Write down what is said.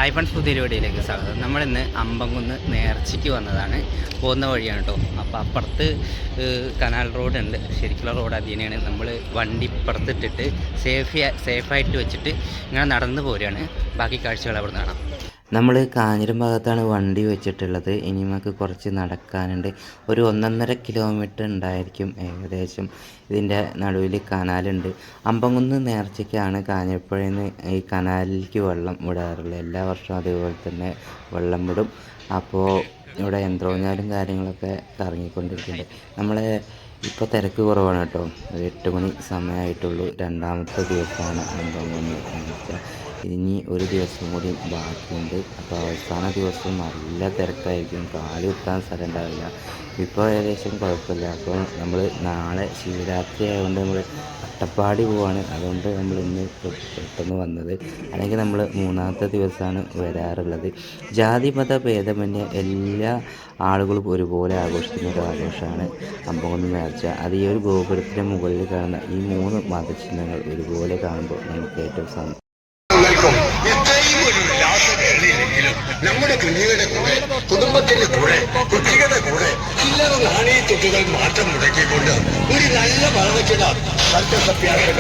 Hi friends, പുതിയ വീഡിയോയിലേക്ക് സ്വാഗതം. നമ്മളിന്ന് അമ്പംകുന്ന് നേർച്ചയ്ക്ക് വന്നതാണ്. പോകുന്ന വഴിയാണ് കേട്ടോ. അപ്പോൾ അപ്പുറത്ത് കനാൽ റോഡുണ്ട്, ശരിക്കുള്ള റോഡ് അതിനെയാണ്. നമ്മൾ വണ്ടി ഇപ്പുറത്തിട്ടിട്ട് സേഫായിട്ട് വെച്ചിട്ട് ഇങ്ങനെ നടന്നു പോരുകയാണ്. ബാക്കി കാഴ്ചകൾ അവിടെ നിന്ന് കാണാം. നമ്മൾ കാഞ്ഞിരം ഭാഗത്താണ് വണ്ടി വെച്ചിട്ടുള്ളത്. ഇനി നമുക്ക് കുറച്ച് നടക്കാനുണ്ട്. ഒരു 1.5 കിലോമീറ്റർ ഉണ്ടായിരിക്കും ഏകദേശം. ഇതിൻ്റെ നടുവിൽ കനാലുണ്ട്. അമ്പംകുന്ന് നേർച്ചയ്ക്കാണ് കാഞ്ഞിരപ്പുഴയിൽ നിന്ന് ഈ കനാലിലേക്ക് വെള്ളം വിടാറുള്ളത്. എല്ലാ വർഷവും അതേപോലെ തന്നെ വെള്ളം വിടും. അപ്പോൾ ഇവിടെ യന്ത്രൂഞ്ഞാലും കാര്യങ്ങളൊക്കെ കറങ്ങിക്കൊണ്ടിരിക്കുന്നുണ്ട്. നമ്മളെ ഇപ്പോൾ തിരക്ക് കുറവാണ് കേട്ടോ. ഒരു 8 മണി സമയമായിട്ടുള്ളൂ. രണ്ടാമത്തെ ദിവസമാണ് അമ്പംകുന്ന് നേർച്ച. ഇനി ഒരു ദിവസം കൂടി ബാക്കിയുണ്ട്. അപ്പോൾ അവസാന ദിവസം നല്ല തിരക്കായിരിക്കും, കാല് കുത്താൻ സ്ഥലം ഉണ്ടാവില്ല. ഇപ്പോൾ ഏകദേശം കുഴപ്പമില്ല. അപ്പോൾ നമ്മൾ നാളെ ശിവരാത്രി ആയതുകൊണ്ട് നമ്മൾ അട്ടപ്പാടി പോവാണ്. അതുകൊണ്ട് നമ്മൾ ഇന്ന് പെട്ടെന്ന് വന്നത്. അല്ലെങ്കിൽ നമ്മൾ 3ാമത്തെ ദിവസമാണ് വരാറുള്ളത്. ജാതിമത ഭേദമന്യേ എല്ലാ ആളുകളും ഒരുപോലെ ആഘോഷിക്കുന്ന ഒരു ആഘോഷമാണ് അമ്പംകുന്ന് നേർച്ച. അത് ഈ ഒരു ഗോപുരത്തിൻ്റെ മുകളിൽ കാണുന്ന ഈ 3 മതചിഹ്നങ്ങൾ ഒരുപോലെ കാണുമ്പോൾ നമുക്ക് ഏറ്റവും ഇത്രയും ഒരു ഉല്ലാസവേളയിലെങ്കിലും നമ്മുടെ കുഞ്ഞുങ്ങളുടെ കൂടെ, കുടുംബത്തിന്റെ കൂടെ, കുട്ടികളുടെ കൂടെ ചില്ലറ നാണയത്തുട്ടുകൾ മാത്രം മുടക്കിക്കൊണ്ട് ഒരു നല്ല ഭരണത്തില സത്യസത്യാഗ്രഹങ്ങൾ